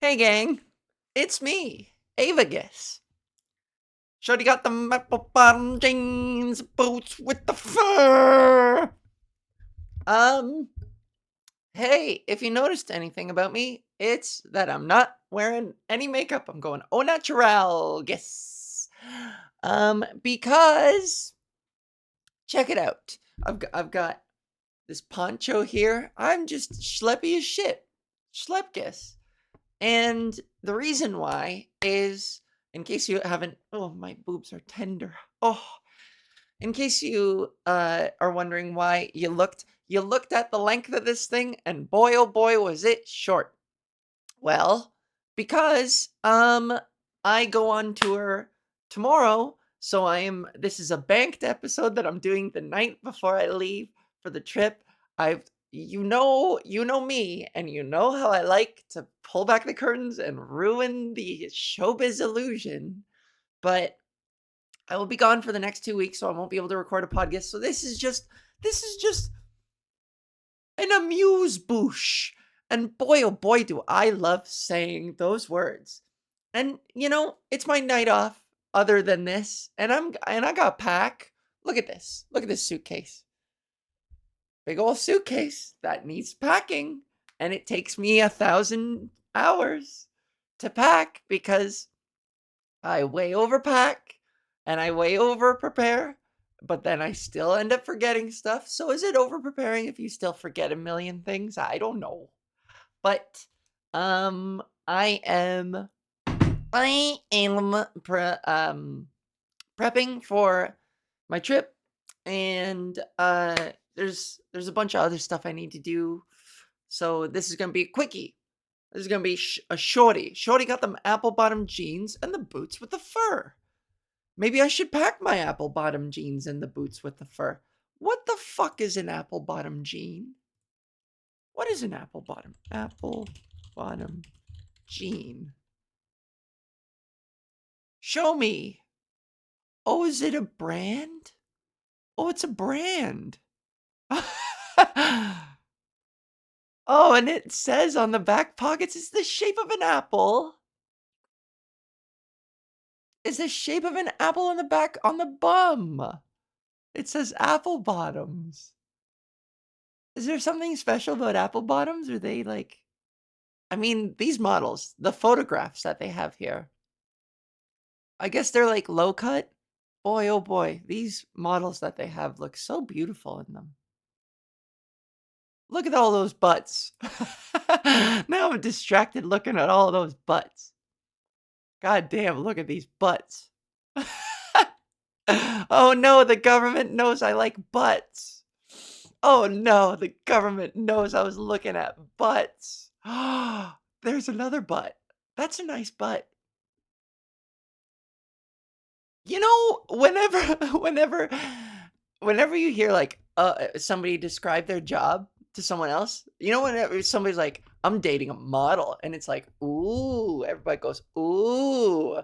Hey gang, it's me, Avagis. Shorty got the apple bottom jeans, boots with the fur. Um, hey, if you noticed anything about me, it's that I'm not wearing any makeup. I'm going au natural, guess. Because check it out. I've got this poncho here. I'm just schleppy as shit. Schleppkis. And the reason why is, in case you haven't, oh, my boobs are tender. Oh, in case you are wondering why you looked at the length of this thing, and boy, oh boy, was it short. Well, because I go on tour tomorrow, so this is a banked episode that I'm doing the night before I leave for the trip. I've you know me, and you know how I like to pull back the curtains and ruin the showbiz illusion. But I will be gone for the next 2 weeks, so I won't be able to record a podcast. So this is just an amuse bouche. And boy, oh boy, do I love saying those words. And it's my night off other than this. And I got pack. Look at this. Look at this suitcase. Big old suitcase that needs packing. And it takes me 1,000 hours to pack because I way overpack and I way over prepare, but then I still end up forgetting stuff. So is it over preparing if you still forget a million things? I don't know. But I am prepping for my trip, and there's a bunch of other stuff I need to do. So this is gonna be a quickie. This is gonna be a shorty. Shorty got them apple bottom jeans and the boots with the fur. Maybe I should pack my apple bottom jeans and the boots with the fur. What the fuck is an apple bottom jean? What is an apple bottom? Apple bottom jean. Show me. Oh, is it a brand? Oh, it's a brand. Oh, and it says on the back pockets it's the shape of an apple. It's the shape of an apple on the back on the bum. It says apple bottoms. Is there something special about apple bottoms? Are they like, I mean, these models, the photographs that they have here, I guess they're like low cut. Boy, oh boy, these models that they have look so beautiful in them. Look at all those butts. Now I'm distracted looking at all those butts. God damn, look at these butts. Oh no, the government knows I like butts. Oh no, the government knows I was looking at butts. There's another butt. That's a nice butt. Whenever whenever you hear like somebody describe their job to someone else, whenever somebody's like, I'm dating a model, and it's like, ooh, everybody goes, ooh.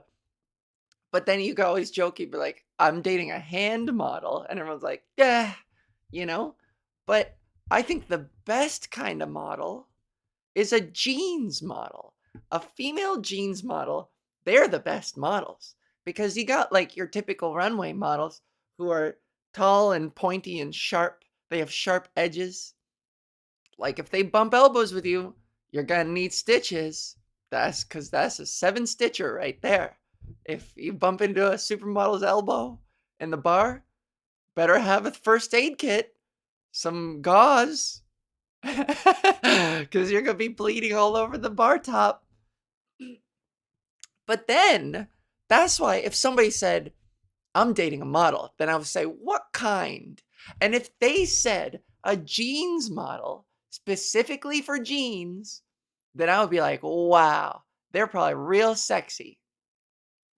But then you can always joke, you'd be like, I'm dating a hand model, and everyone's like, yeah, you know? But I think the best kind of model is a jeans model. A female jeans model, they're the best models. Because you got like your typical runway models who are tall and pointy and sharp. They have sharp edges. Like if they bump elbows with you, you're gonna need stitches. That's because that's a 7-stitcher right there. If you bump into a supermodel's elbow in the bar, better have a first aid kit, some gauze, because you're gonna be bleeding all over the bar top. But then, that's why if somebody said, I'm dating a model, then I would say, what kind? And if they said a jeans model specifically for jeans, then I would be like, wow, they're probably real sexy.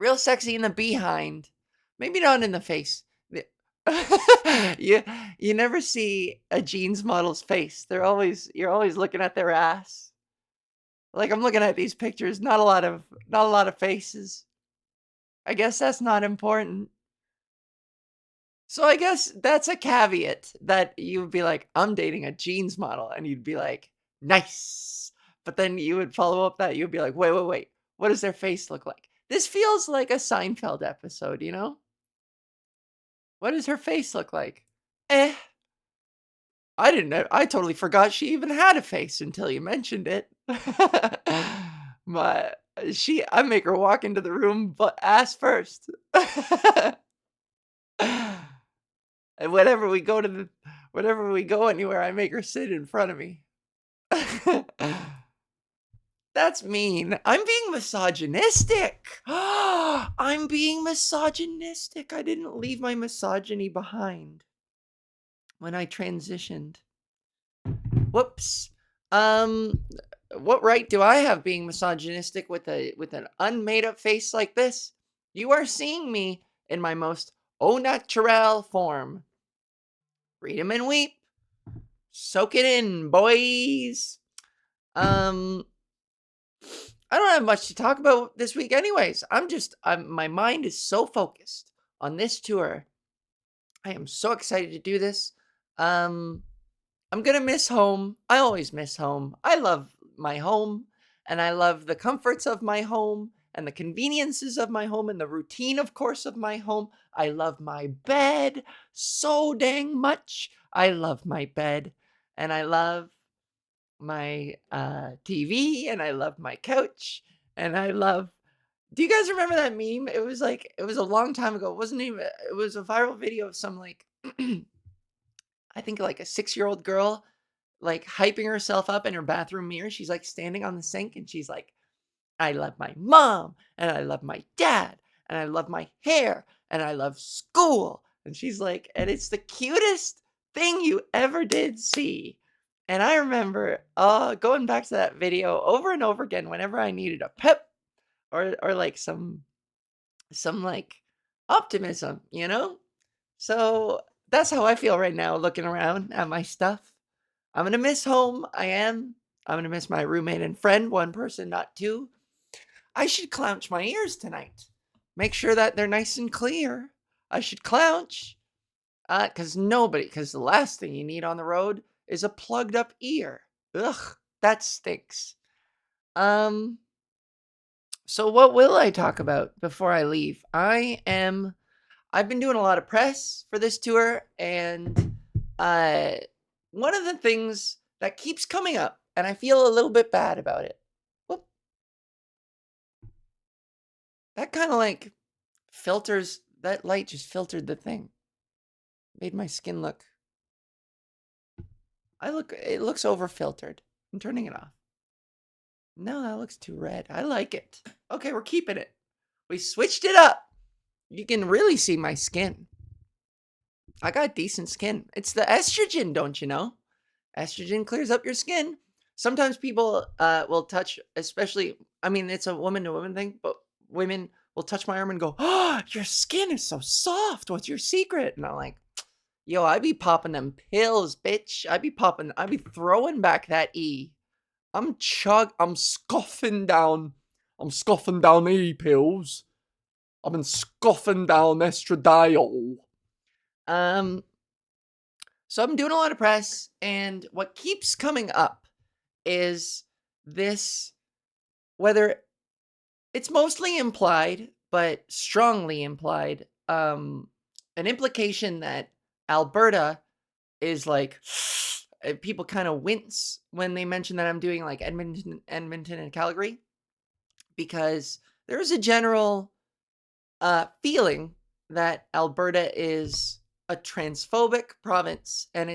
Real sexy in the behind. Maybe not in the face. you, you never see a jeans model's face. You're always looking at their ass. Like I'm looking at these pictures, not a lot of faces. I guess that's not important. So I guess that's a caveat that you would be like, I'm dating a jeans model, and you'd be like, nice. But then you would follow up that you'd be like, wait, wait, wait. What does their face look like? This feels like a Seinfeld episode, you know? What does her face look like? Eh, I didn't know. I totally forgot she even had a face until you mentioned it. But I make her walk into the room, but ass first. And whenever we go anywhere, I make her sit in front of me. That's mean. I'm being misogynistic. I'm being misogynistic. I didn't leave my misogyny behind when I transitioned. Whoops. What right do I have being misogynistic with an unmade up face like this? You are seeing me in my most au naturel form. Read 'em and weep. Soak it in, boys. I don't have much to talk about this week anyways. My mind is so focused on this tour. I am so excited to do this. I'm gonna miss home. I always miss home. I love my home, and I love the comforts of my home, and the conveniences of my home, and the routine, of course, of my home. I love my bed so dang much. I love my bed, and I love my TV, and I love my couch, and I love. Do you guys remember that meme? It was a long time ago. It was a viral video of some like I think like a 6-year-old girl like hyping herself up in her bathroom mirror. She's like standing on the sink and she's like, I love my mom and I love my dad and I love my hair and I love school. And she's like, and it's the cutest thing you ever did see. And I remember going back to that video over and over again whenever I needed a pep or like some like optimism, you know? So that's how I feel right now looking around at my stuff. I'm gonna miss home. I am. I'm gonna miss my roommate and friend, one person, not two. I should clounce my ears tonight. Make sure that they're nice and clear. I should clounce. Because the last thing you need on the road is a plugged up ear. Ugh, that stinks. So what will I talk about before I leave? I've been doing a lot of press for this tour, and one of the things that keeps coming up, and I feel a little bit bad about it. Whoop. That kind of like filters, that light just filtered the thing. Made my skin look. It looks over filtered. I'm turning it off. No, that looks too red. I like it. Okay, we're keeping it. We switched it up. You can really see my skin. I got decent skin. It's the estrogen, don't you know? Estrogen clears up your skin. Sometimes people will touch, especially, I mean, it's a woman to woman thing, but women will touch my arm and go, oh, your skin is so soft. What's your secret? And I'm like, yo, I be popping them pills, bitch. I be throwing back that E. I'm scoffing down E pills. I've been scoffing down estradiol. So I'm doing a lot of press, and what keeps coming up is this, whether it's mostly implied, but strongly implied, an implication that Alberta is like, people kind of wince when they mention that I'm doing like Edmonton and Calgary, because there's a general feeling that Alberta is a transphobic province, and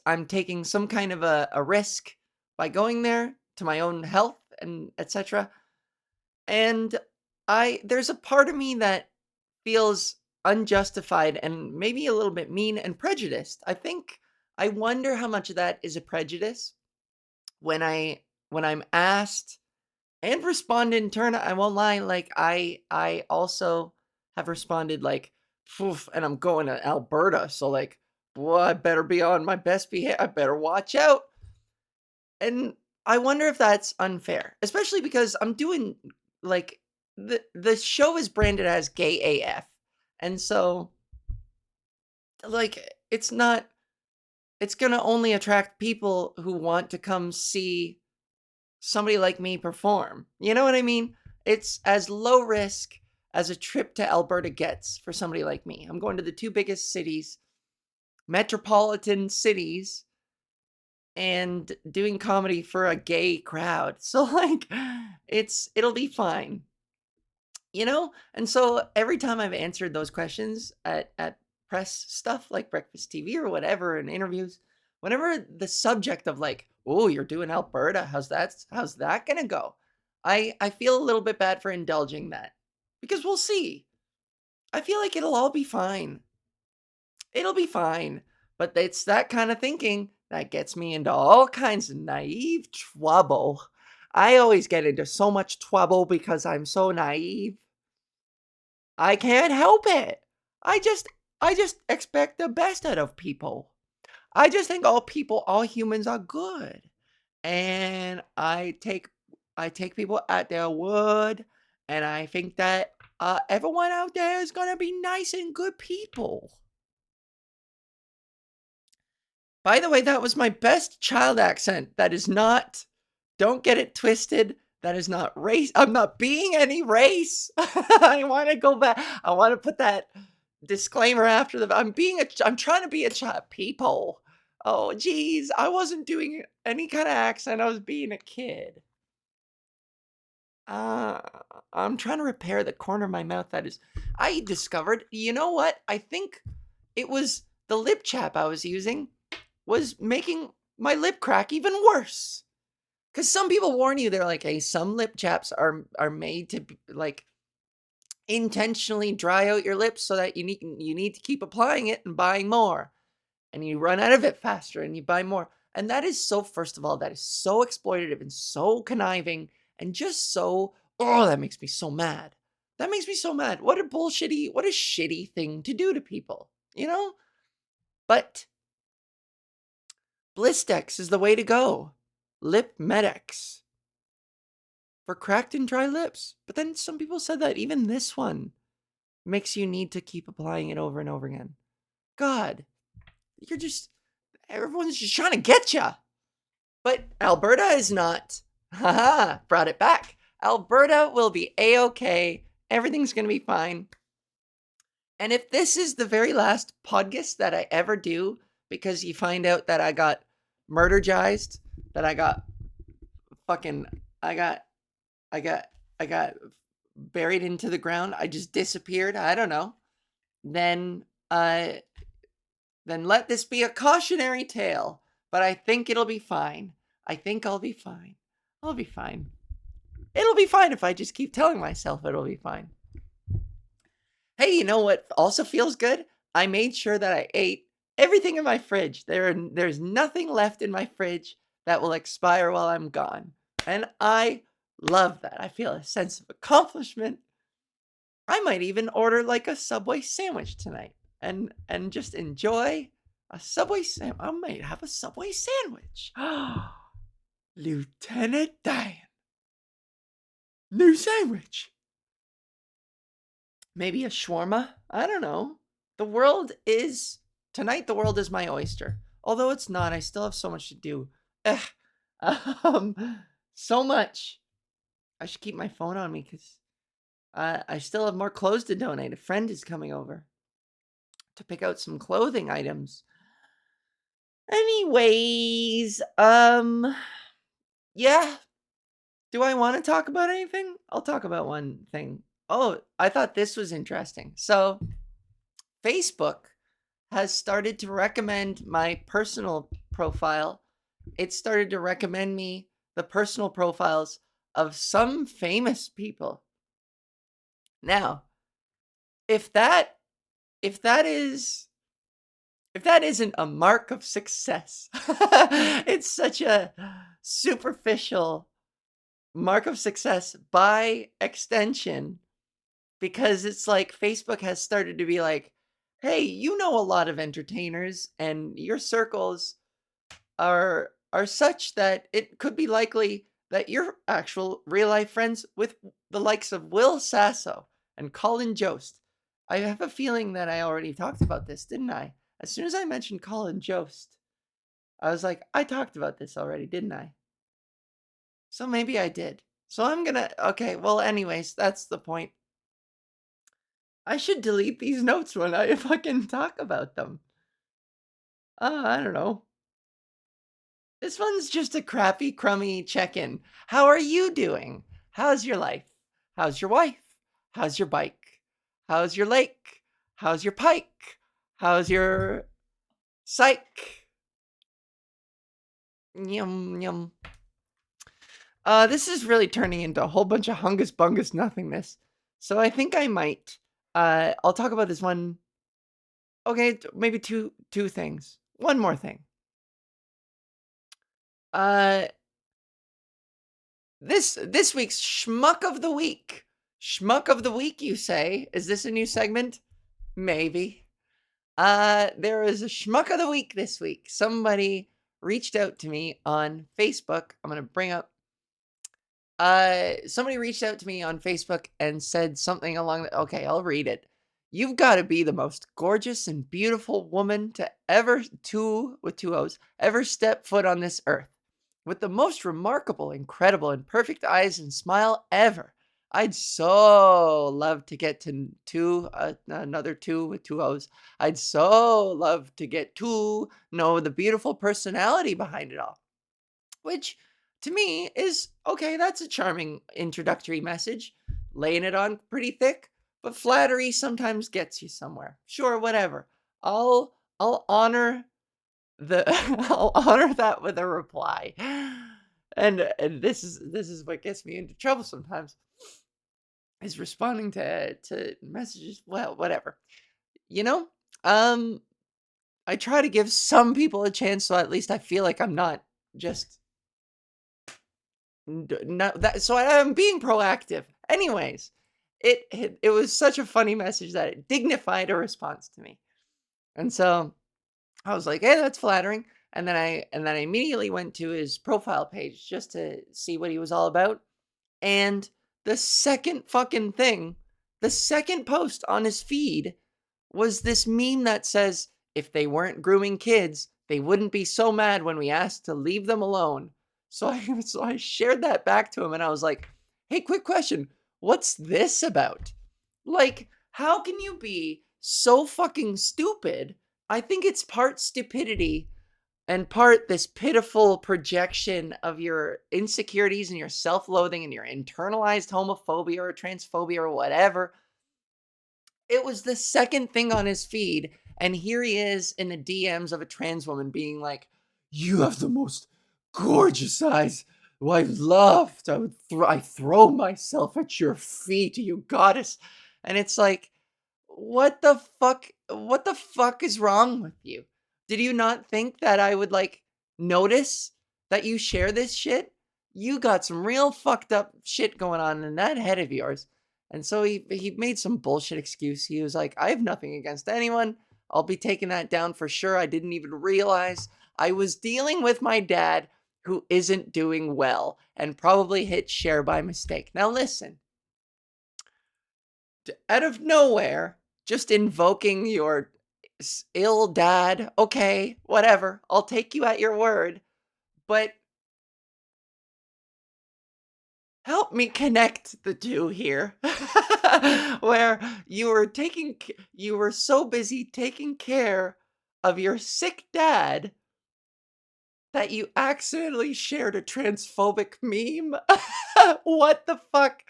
I'm taking some kind of a risk by going there to my own health and etc. And there's a part of me that feels unjustified and maybe a little bit mean and prejudiced. I wonder how much of that is a prejudice when I'm asked and respond in turn. I won't lie, like I also have responded like, poof, and I'm going to Alberta, so like, boy, I better be on my best behavior. I better watch out. And I wonder if that's unfair, especially because I'm doing like the show is branded as gay AF, and so like it's not it's going to only attract people who want to come see somebody like me perform. You know what I mean? It's as low risk as a trip to Alberta gets for somebody like me. I'm going to the two biggest cities, metropolitan cities, and doing comedy for a gay crowd. So like it'll be fine. You know? And so every time I've answered those questions at press stuff like Breakfast TV or whatever in interviews, whenever the subject of like, oh, you're doing Alberta, how's that gonna go? I feel a little bit bad for indulging that. Because we'll see. I feel like it'll all be fine. It'll be fine. But it's that kind of thinking that gets me into all kinds of naive trouble. I always get into so much trouble because I'm so naive. I can't help it. I just I just expect the best out of people. I just think all humans are good. And I take people at their word, and I think that everyone out there is going to be nice and good people. By the way, that was my best child accent. That is not, don't get it twisted. That is not race. I'm not being any race. I want to go back. I want to put that disclaimer after I'm trying to be a child. People. Oh, geez. I wasn't doing any kind of accent. I was being a kid. Uh, I'm trying to repair the corner of my mouth that is. I discovered, you know what? I think it was the lip chap I was using was making my lip crack even worse. Because some people warn you, they're like, hey, some lip chaps are made to like intentionally dry out your lips so that you need to keep applying it and buying more. And you run out of it faster and you buy more. And that is so, first of all, that is so exploitative and so conniving and just so, oh, that makes me so mad. That makes me so mad. What a shitty thing to do to people, you know? But Blistex is the way to go. Lip Medex for cracked and dry lips. But then some people said that even this one makes you need to keep applying it over and over again. God, everyone's just trying to get you. But Alberta is not. Haha, brought it back. Alberta will be A-okay. Everything's going to be fine. And if this is the very last PodGis that I ever do, because you find out that I got murdergized, that I got buried into the ground, I just disappeared, I don't know, then let this be a cautionary tale. But I think it'll be fine. I think I'll be fine. I'll be fine. It'll be fine if I just keep telling myself it'll be fine. Hey, you know what also feels good? I made sure that I ate everything in my fridge. There's nothing left in my fridge that will expire while I'm gone. And I love that. I feel a sense of accomplishment. I might even order like a Subway sandwich tonight and just enjoy a Subway sandwich. I might have a Subway sandwich. Lieutenant Dan. New sandwich. Maybe a shawarma? I don't know. Tonight the world is my oyster. Although it's not, I still have so much to do. So much. I should keep my phone on me because I still have more clothes to donate. A friend is coming over to pick out some clothing items. Anyways, yeah. Do I want to talk about anything? I'll talk about one thing. Oh, I thought this was interesting. So, Facebook has started to recommend my personal profile. It started to recommend me the personal profiles of some famous people. Now, if that isn't a mark of success, it's such a superficial mark of success by extension, because it's like Facebook has started to be like, hey, you know a lot of entertainers and your circles are such that it could be likely that you're actual real life friends with the likes of Will Sasso and Colin Jost. I have a feeling that I already talked about this, didn't I? As soon as I mentioned Colin Jost, I was like, I talked about this already, didn't I? So maybe I did. So I'm gonna, okay, well, anyways, that's the point. I should delete these notes when I fucking talk about them. I don't know. This one's just a crappy, crummy check-in. How are you doing? How's your life? How's your wife? How's your bike? How's your lake? How's your pike? How's your psych? Yum, yum. This is really turning into a whole bunch of hungus bungus nothingness. So I think I might. I'll talk about this one. Okay, maybe two things. One more thing. Uh, this week's Schmuck of the Week. Schmuck of the Week, you say? Is this a new segment? Maybe. There is a Schmuck of the Week this week. Somebody reached out to me on Facebook. I'm gonna bring up. Somebody reached out to me on Facebook and said something along the. Okay, I'll read it. You've got to be the most gorgeous and beautiful woman to ever with two O's ever step foot on this earth. With the most remarkable, incredible, and perfect eyes and smile ever. I'd so love to get to another two with two O's. I'd so love to get to know the beautiful personality behind it all. Which, to me, is okay. That's a charming introductory message. Laying it on pretty thick, but flattery sometimes gets you somewhere. Sure, whatever. I'll honor I'll honor that with a reply. And this is what gets me into trouble sometimes, is responding to messages. Well, whatever. You know, I try to give some people a chance, so at least I feel like I'm not just not that. So I'm being proactive. Anyways, it was such a funny message that it dignified a response to me, and so I was like, "Hey, that's flattering." And then I immediately went to his profile page just to see what he was all about. And the second fucking thing, the second post on his feed was this meme that says, if they weren't grooming kids, they wouldn't be so mad when we asked to leave them alone. So I shared that back to him and I was like, "Hey, quick question. What's this about?" Like, how can you be so fucking stupid? I think it's part stupidity and part this pitiful projection of your insecurities and your self-loathing and your internalized homophobia or transphobia or whatever. It was the second thing on his feed, and here he is in the DMs of a trans woman being like, "You have the most gorgeous eyes. Oh, I loved. I throw myself at your feet, you goddess." And it's like, what the fuck? What the fuck is wrong with you? Did you not think that I would like notice that you share this shit? You got some real fucked up shit going on in that head of yours. And so he made some bullshit excuse. He was like, "I have nothing against anyone. I'll be taking that down for sure. I didn't even realize I was dealing with my dad who isn't doing well and probably hit share by mistake." Now listen, out of nowhere, just invoking your ill dad. Okay, whatever. I'll take you at your word. But help me connect the two here. Where you were so busy taking care of your sick dad that you accidentally shared a transphobic meme. What the fuck?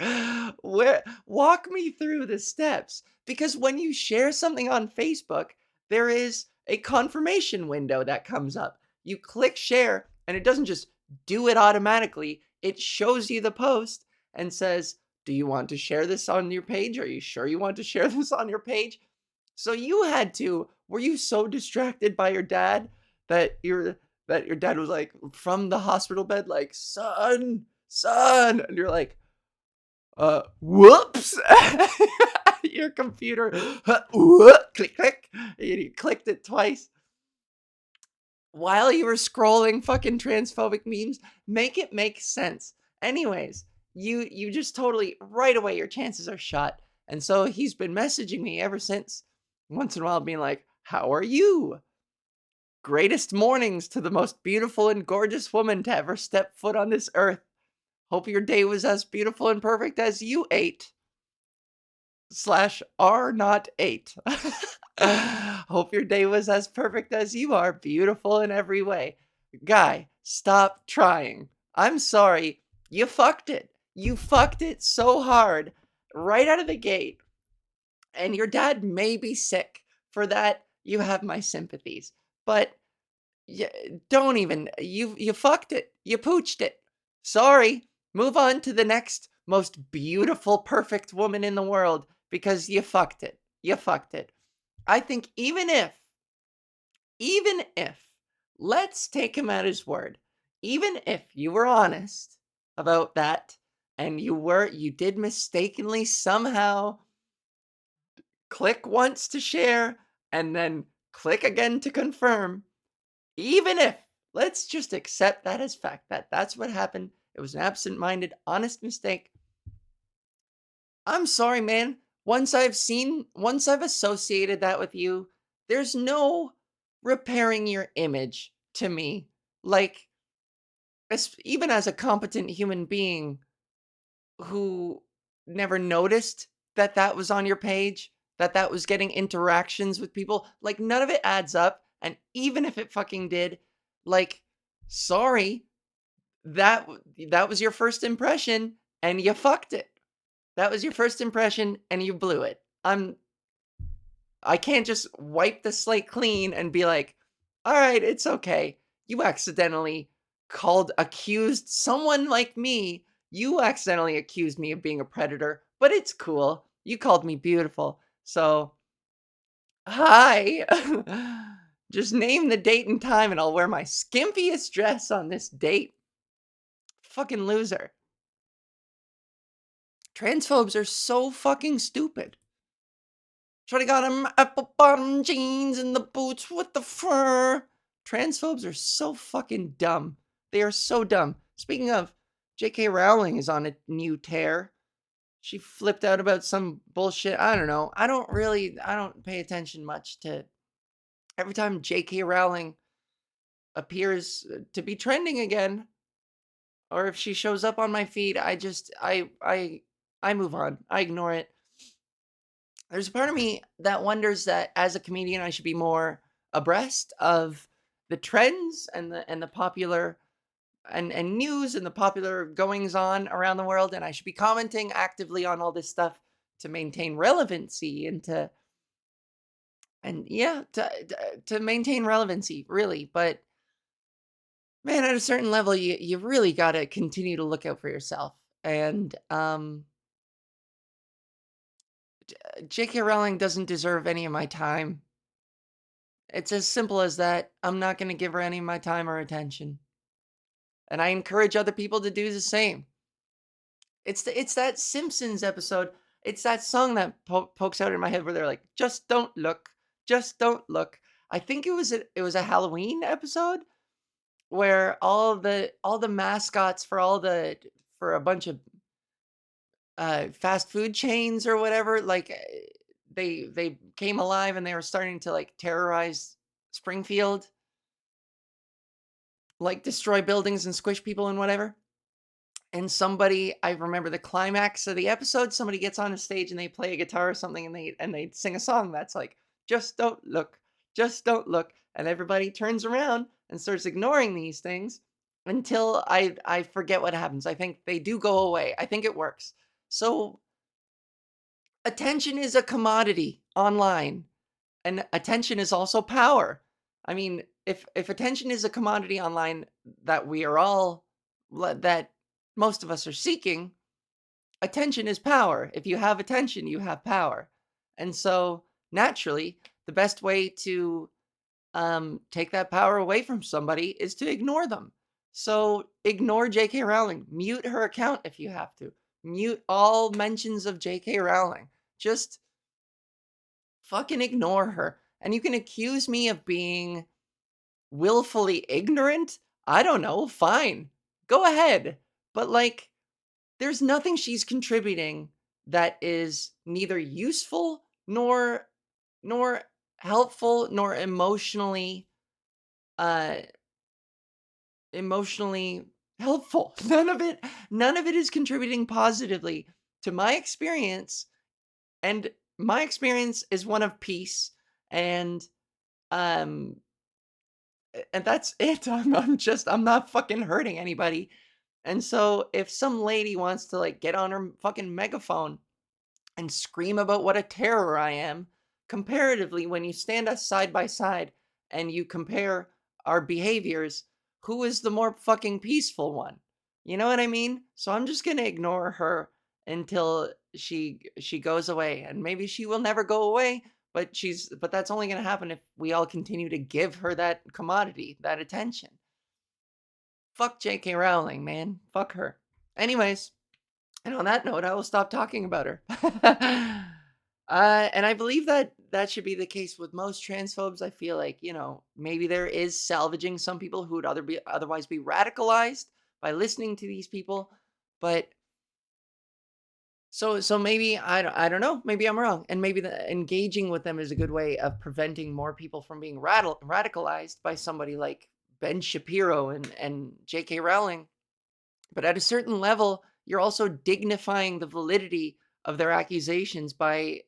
Where walk me through the steps, because when you share something on Facebook, there is a confirmation window that comes up. You click share and it doesn't just do it automatically. It shows you the post and says, "Do you want to share this on your page? Are you sure you want to share this on your page?" So were you so distracted by your dad that your dad was like from the hospital bed, like, "Son, son," and you're like, whoops. Your computer, click, click, and you clicked it twice while you were scrolling fucking transphobic memes. Make it make sense. Anyways, you just totally, right away, your chances are shot. And so he's been messaging me ever since, once in a while being like, "How are you?" Greatest mornings to the most beautiful and gorgeous woman to ever step foot on this earth. Hope your day was as beautiful and perfect as you ate. Slash are not eight. Hope your day was as perfect as you are, beautiful in every way. Guy, stop trying. I'm sorry. You fucked it. You fucked it so hard right out of the gate. And your dad may be sick. For that, you have my sympathies. But don't even. You fucked it. You pooched it. Sorry. Move on to the next most beautiful, perfect woman in the world because you fucked it. You fucked it. I think even if, let's take him at his word. Even if you were honest about that and you did mistakenly somehow click once to share and then click again to confirm, even if, let's just accept that as fact that that's what happened. It was an absent-minded, honest mistake. I'm sorry, man. Once I've associated that with you, there's no repairing your image to me. Like, even as a competent human being who never noticed that that was on your page, that that was getting interactions with people, like, none of it adds up. And even if it fucking did, like, sorry, that was your first impression and you fucked it. That was your first impression and you blew it. I can't just wipe the slate clean and be like, all right, it's okay. You accidentally accused someone like me. You accidentally accused me of being a predator, but it's cool. You called me beautiful. So, hi. Just name the date and time and I'll wear my skimpiest dress on this date. Fucking loser. Transphobes are so fucking stupid. Shorty got him apple bottom jeans and the boots with the fur. Transphobes are so fucking dumb. They are so dumb. Speaking of, J.K. Rowling is on a new tear. She flipped out about some bullshit. I don't know. I don't pay attention much to every time J.K. Rowling appears to be trending again, or if she shows up on my feed, I move on. I ignore it. There's a part of me that wonders that as a comedian, I should be more abreast of the trends and the popular and news and the popular goings on around the world, and I should be commenting actively on all this stuff to maintain relevancy to maintain relevancy, really. But man, at a certain level, you really got to continue to look out for yourself. And J.K. Rowling doesn't deserve any of my time. It's as simple as that. I'm not going to give her any of my time or attention. And I encourage other people to do the same. It's that Simpsons episode. It's that song that pokes out in my head where they're like, "Just don't look. Just don't look." I think it was a Halloween episode where all the mascots for a bunch of fast food chains or whatever, like they came alive and they were starting to like terrorize Springfield, like destroy buildings and squish people and whatever. And I remember the climax of the episode, somebody gets on a stage and they play a guitar or something and they sing a song that's like, "Just don't look, just don't look." And everybody turns around and starts ignoring these things until I forget what happens. I think they do go away. I think it works. So attention is a commodity online, and attention is also power. I mean, if attention is a commodity online that that most of us are seeking, attention is power. If you have attention, you have power. And so naturally, the best way to take that power away from somebody is to ignore them. So ignore J.K. Rowling. Mute her account if you have to. Mute all mentions of J.K. Rowling. Just fucking ignore her. And you can accuse me of being willfully ignorant. I don't know. Fine. Go ahead. But like, there's nothing she's contributing that is neither useful nor helpful nor emotionally uh emotionally helpful. None of it is contributing positively to my experience, and my experience is one of peace, and um and that's it. I'm not fucking hurting anybody. And so if some lady wants to like get on her fucking megaphone and scream about what a terror I am, comparatively, when you stand us side by side and you compare our behaviors, who is the more fucking peaceful one? You know what I mean? So I'm just gonna ignore her until she goes away, and maybe she will never go away. But that's only gonna happen if we all continue to give her that commodity, that attention. Fuck J.K. Rowling, man. Fuck her. Anyways, and on that note, I will stop talking about her. And I believe that that should be the case with most transphobes. I feel like, maybe there is salvaging some people who would otherwise be radicalized by listening to these people. But so maybe I don't know. Maybe I'm wrong, and maybe engaging with them is a good way of preventing more people from being radicalized by somebody like Ben Shapiro and J.K. Rowling. But at a certain level, you're also dignifying the validity of their accusations by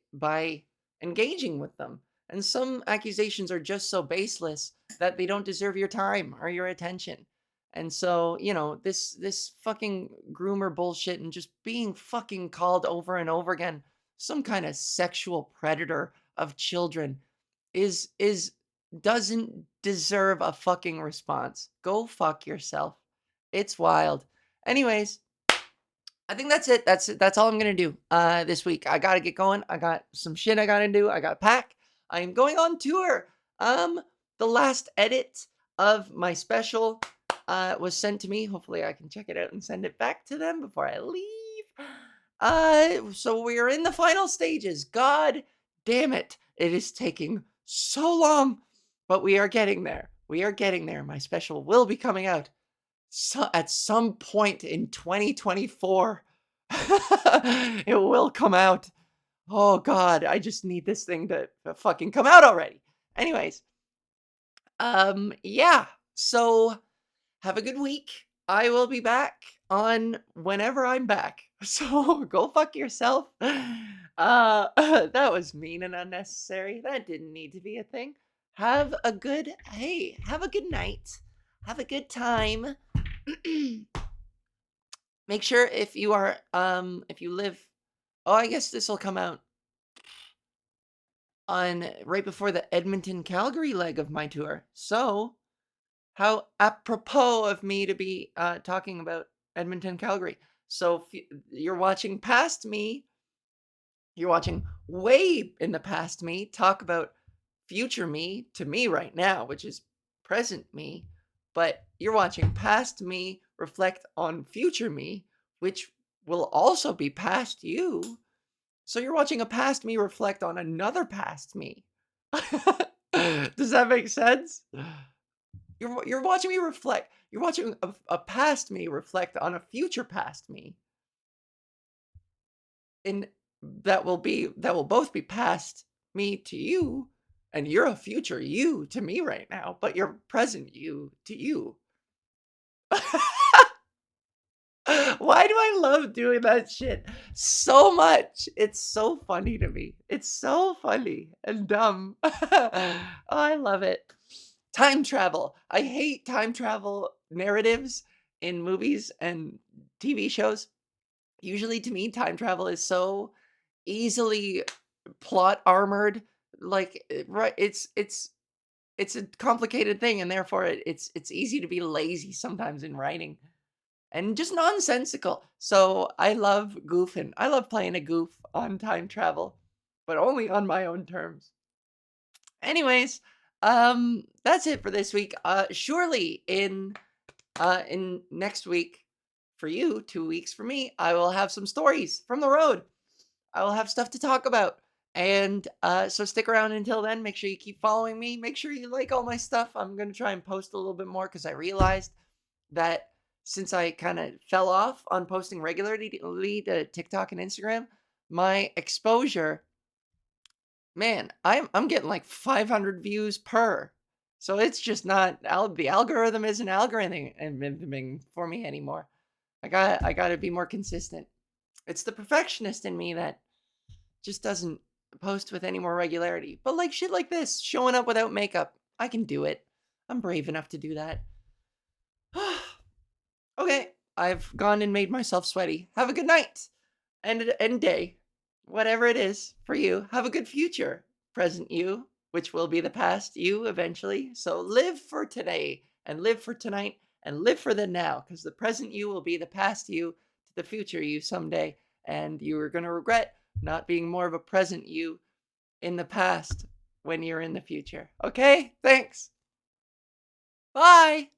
engaging with them. And some accusations are just so baseless that they don't deserve your time or your attention. And so, this fucking groomer bullshit and just being fucking called over and over again some kind of sexual predator of children is doesn't deserve a fucking response. Go fuck yourself. It's wild. Anyways, I think that's it. That's all I'm gonna do this week. I gotta get going. I got some shit I gotta do. I gotta pack. I am going on tour. The last edit of my special was sent to me. Hopefully I can check it out and send it back to them before I leave. So we are in the final stages. God damn it. It is taking so long, but we are getting there. We are getting there. My special will be coming out at some point in 2024. It will come out. Oh God, I just need this thing to fucking come out already. Anyways, yeah. So have a good week. I will be back on whenever I'm back. So go fuck yourself. That was mean and unnecessary. That didn't need to be a thing. Have a good night. Have a good time. Make sure if you live, oh, I guess this will come out on right before the Edmonton Calgary leg of my tour. So how apropos of me to be talking about Edmonton Calgary. So if you're watching past me, you're watching way in the past me talk about future me to me right now, which is present me, but you're watching past me reflect on future me, which will also be past you. So you're watching a past me reflect on another past me. Does that make sense? You're watching me reflect. You're watching a past me reflect on a future past me. And that will both be past me to you, and you're a future you to me right now, but you're present you to you. Why do I love doing that shit so much? It's so funny to me. It's so funny and dumb. Oh, I love it. Time travel. I hate time travel narratives in movies and TV shows. Usually to me, time travel is so easily plot armored. Like, right, it's a complicated thing, and therefore it's easy to be lazy sometimes in writing and just nonsensical. So I love goofing. I love playing a goof on time travel, but only on my own terms. Anyways, that's it for this week. Surely in next week for you, 2 weeks for me, I will have some stories from the road. I will have stuff to talk about. And so stick around until then. Make sure you keep following me. Make sure you like all my stuff. I'm going to try and post a little bit more because I realized that since I kind of fell off on posting regularly to TikTok and Instagram, my exposure, man, I'm getting like 500 views per. So it's just not, the algorithm isn't algorithming for me anymore. I gotta be more consistent. It's the perfectionist in me that just doesn't post with any more regularity. But like shit like this, showing up without makeup, I can do it. I'm brave enough to do that. Okay, I've gone and made myself sweaty. Have a good night and day, whatever it is for you. Have a good future, present you, which will be the past you eventually. So live for today and live for tonight and live for the now, because the present you will be the past you to the future you someday, and you are going to regret not being more of a present you in the past when you're in the future. Okay, thanks. Bye.